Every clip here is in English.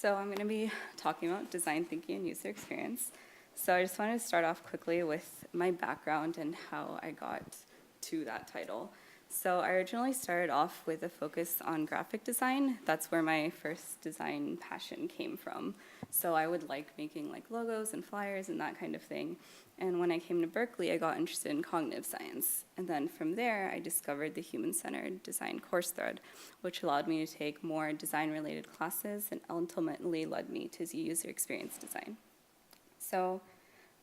So I'm going to be talking about design thinking and user experience. So I just wanted to start off quickly with my background and how I got to that title. So I originally started off with a focus on graphic design. That's where my first design passion came from. So I would like making like logos and flyers and that kind of thing. And when I came to Berkeley, I got interested in cognitive science. And then from there, I discovered the human-centered design course thread, which allowed me to take more design-related classes and ultimately led me to user experience design. So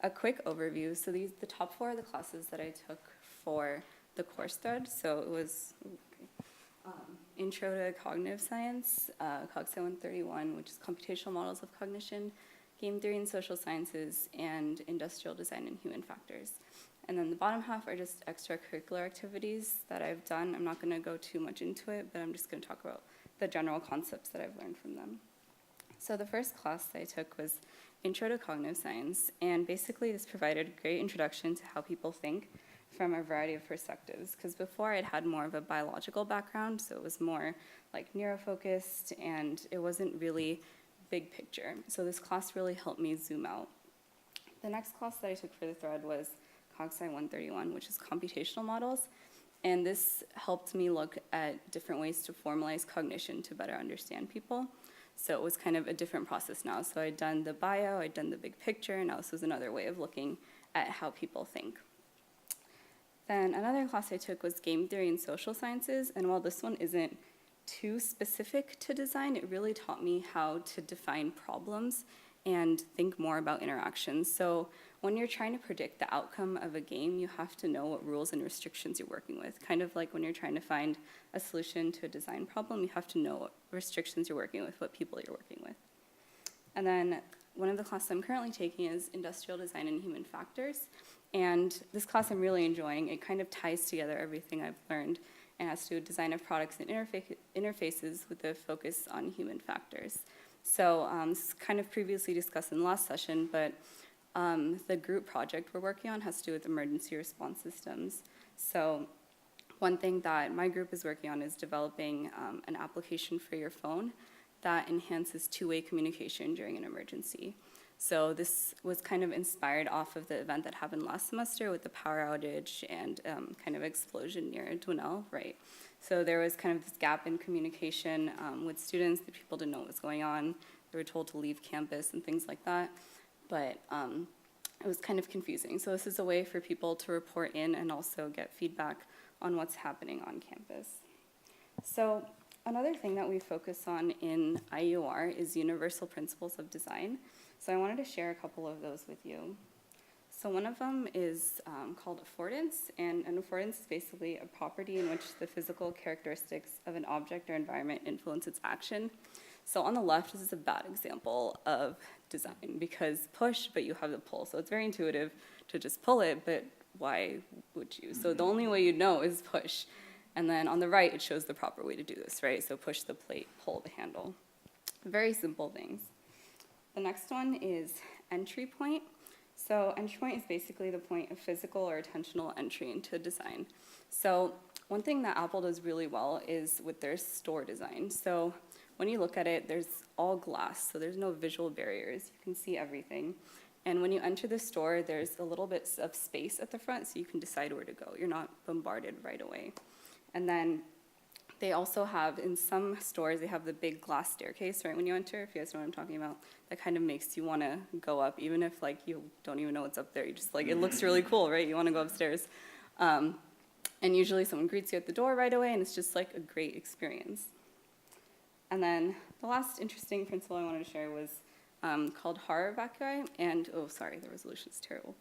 a quick overview. So the top four are the classes that I took for the course thread. So it was Intro to Cognitive Science, CogSci 131, which is Computational Models of Cognition, Game Theory and Social Sciences, and Industrial Design and Human Factors. And then the bottom half are just extracurricular activities that I've done. I'm not going to go too much into it, but I'm just going to talk about the general concepts that I've learned from them. So the first class I took was Intro to Cognitive Science, and basically this provided a great introduction to how people think from a variety of perspectives, because before I'd had more of a biological background, so it was more like neurofocused, and it wasn't really big picture. So this class really helped me zoom out. The next class that I took for the thread was CogSci 131, which is computational models, and this helped me look at different ways to formalize cognition to better understand people. So it was kind of a different process now. So I'd done the bio, I'd done the big picture, and now this was another way of looking at how people think. Then another class I took was Game Theory and Social Sciences, and while this one isn't too specific to design, it really taught me how to define problems and think more about interactions. So when you're trying to predict the outcome of a game, you have to know what rules and restrictions you're working with. Kind of like when you're trying to find a solution to a design problem, you have to know what restrictions you're working with, what people you're working with. And then one of the classes I'm currently taking is Industrial Design and Human Factors. And this class I'm really enjoying. It kind of ties together everything I've learned and has to do with design of products and interfaces with a focus on human factors. So this is kind of previously discussed in the last session, but the group project we're working on has to do with emergency response systems. So one thing that my group is working on is developing an application for your phone that enhances two-way communication during an emergency. So this was kind of inspired off of the event that happened last semester with the power outage and kind of explosion near Dwinell, right? So there was kind of this gap in communication with students. The people didn't know what was going on. They were told to leave campus and things like that. But it was kind of confusing. So this is a way for people to report in and also get feedback on what's happening on campus. So another thing that we focus on in IUR is universal principles of design. So I wanted to share a couple of those with you. So one of them is called affordance, and an affordance is basically a property in which the physical characteristics of an object or environment influence its action. So on the left, this is a bad example of design because push, but you have the pull. So it's very intuitive to just pull it, but why would you? So the only way you'd know is push. And then on the right, it shows the proper way to do this, right? So push the plate, pull the handle. Very simple things. The next one is entry point. So entry point is basically the point of physical or attentional entry into design. So one thing that Apple does really well is with their store design. So when you look at it, there's all glass, so there's no visual barriers. You can see everything. And when you enter the store, there's a little bit of space at the front so you can decide where to go. You're not bombarded right away. And then they also have, in some stores, they have the big glass staircase, right, when you enter, if you guys know what I'm talking about. That kind of makes you want to go up, even if, like, you don't even know what's up there. You just, like, it looks really cool, right? You want to go upstairs. And usually someone greets you at the door right away, and it's just, like, a great experience. And then the last interesting principle I wanted to share was called horror vacui, and, oh, sorry, the resolution's terrible.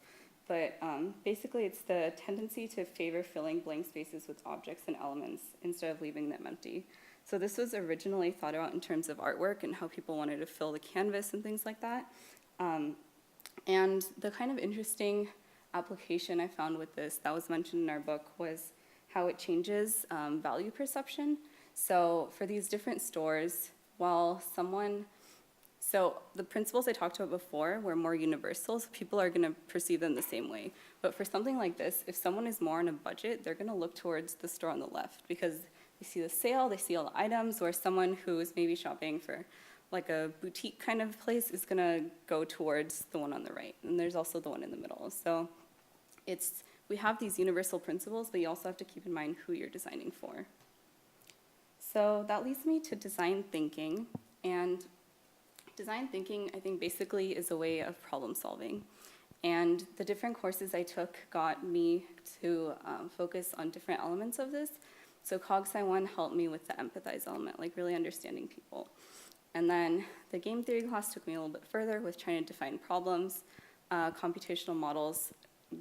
But basically, it's the tendency to favor filling blank spaces with objects and elements instead of leaving them empty. So this was originally thought about in terms of artwork and how people wanted to fill the canvas and things like that. And the kind of interesting application I found with this that was mentioned in our book was how it changes value perception. So for these different stores, while so the principles I talked about before were more universal, so people are going to perceive them the same way. But for something like this, if someone is more on a budget, they're going to look towards the store on the left because they see the sale, they see all the items, or someone who is maybe shopping for like a boutique kind of place is gonna go towards the one on the right. And there's also the one in the middle. So we have these universal principles, but you also have to keep in mind who you're designing for. So that leads me to design thinking. And design thinking, I think, basically is a way of problem solving. And the different courses I took got me to focus on different elements of this. So Cog Sci 1 helped me with the empathize element, like really understanding people. And then the game theory class took me a little bit further with trying to define problems. Computational models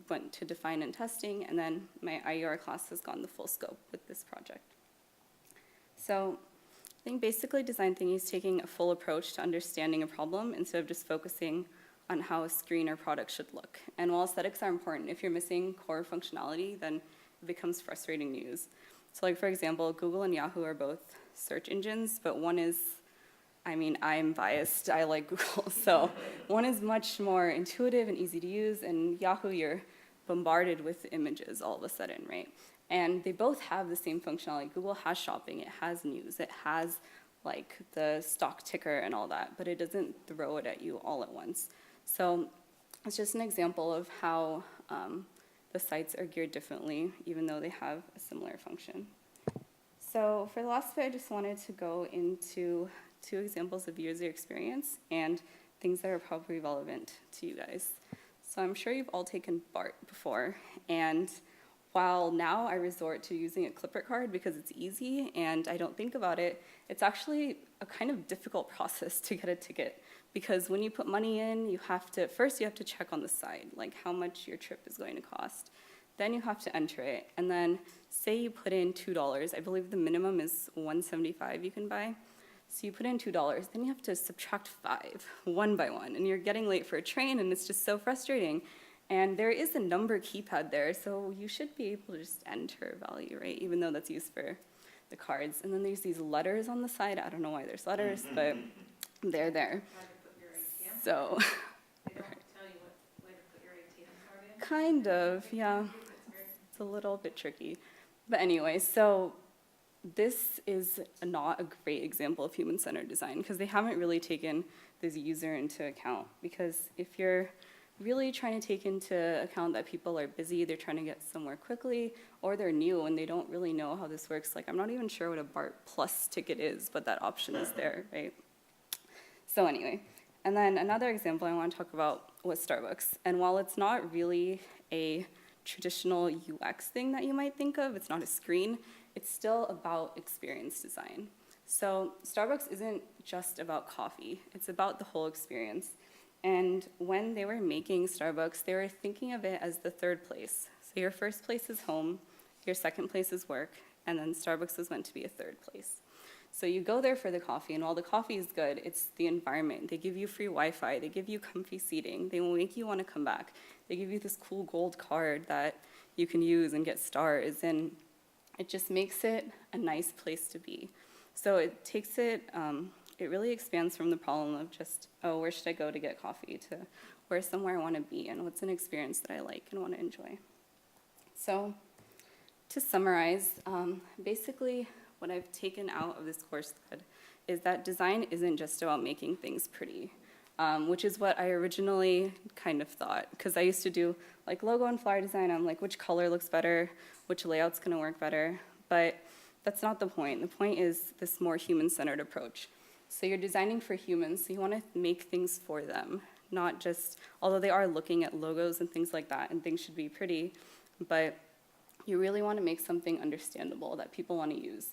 went to define and testing, and then my IER class has gone the full scope with this project. So I think basically design thinking is taking a full approach to understanding a problem instead of just focusing on how a screen or product should look. And while aesthetics are important, if you're missing core functionality, then it becomes frustrating to use. So like, for example, Google and Yahoo are both search engines, but one is, I mean, I'm biased, I like Google, so one is much more intuitive and easy to use, and Yahoo, you're bombarded with images all of a sudden, right? And they both have the same functionality. Google has shopping, it has news, it has like the stock ticker and all that, but it doesn't throw it at you all at once. So it's just an example of how the sites are geared differently, even though they have a similar function. So for the last bit, I just wanted to go into 2 examples of user experience and things that are probably relevant to you guys. So I'm sure you've all taken BART before, and while now I resort to using a clipper card because it's easy and I don't think about it, it's actually a kind of difficult process to get a ticket, because when you put money in, first you have to check on the side, like how much your trip is going to cost. Then you have to enter it, and then say you put in $2, I believe the minimum is $1.75 you can buy. So you put in $2, then you have to subtract 5, one by one, and you're getting late for a train, and it's just so frustrating. And there is a number keypad there, so you should be able to just enter a value, right? Even though that's used for the cards. And then there's these letters on the side. I don't know why there's letters, but they're there. So, they don't tell you what way to put your ATM card in? Kind of, yeah. It's a little bit tricky. But anyway, so this is not a great example of human-centered design because they haven't really taken this user into account. Because if you're really trying to take into account that people are busy, they're trying to get somewhere quickly, or they're new and they don't really know how this works. Like, I'm not even sure what a BART Plus ticket is, but that option is there, right? So anyway, and then another example I want to talk about was Starbucks. And while it's not really a traditional UX thing that you might think of, it's not a screen, it's still about experience design. So Starbucks isn't just about coffee, it's about the whole experience. And when they were making Starbucks, they were thinking of it as the 3rd place. So your first place is home, your second place is work, and then Starbucks was meant to be a 3rd place. So you go there for the coffee, and while the coffee is good, it's the environment. They give you free Wi-Fi, they give you comfy seating, they will make you want to come back. They give you this cool gold card that you can use and get stars, and it just makes it a nice place to be. So it takes it, it really expands from the problem of just, oh, where should I go to get coffee, to where's somewhere I want to be and what's an experience that I like and want to enjoy. So to summarize, basically what I've taken out of this course thread is that design isn't just about making things pretty, which is what I originally kind of thought, because I used to do like logo and flyer design. I'm like, which color looks better, which layout's going to work better, but that's not the point. The point is this more human-centered approach. So you're designing for humans, so you want to make things for them, not just, although they are looking at logos and things like that, and things should be pretty, but you really want to make something understandable that people want to use.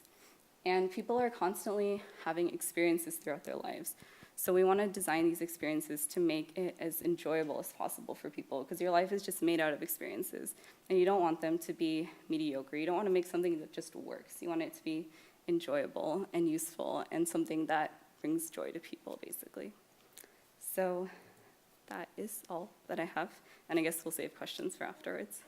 And people are constantly having experiences throughout their lives. So we want to design these experiences to make it as enjoyable as possible for people, because your life is just made out of experiences, and you don't want them to be mediocre. You don't want to make something that just works. You want it to be enjoyable and useful and something that brings joy to people, basically. So that is all that I have, and I guess we'll save questions for afterwards.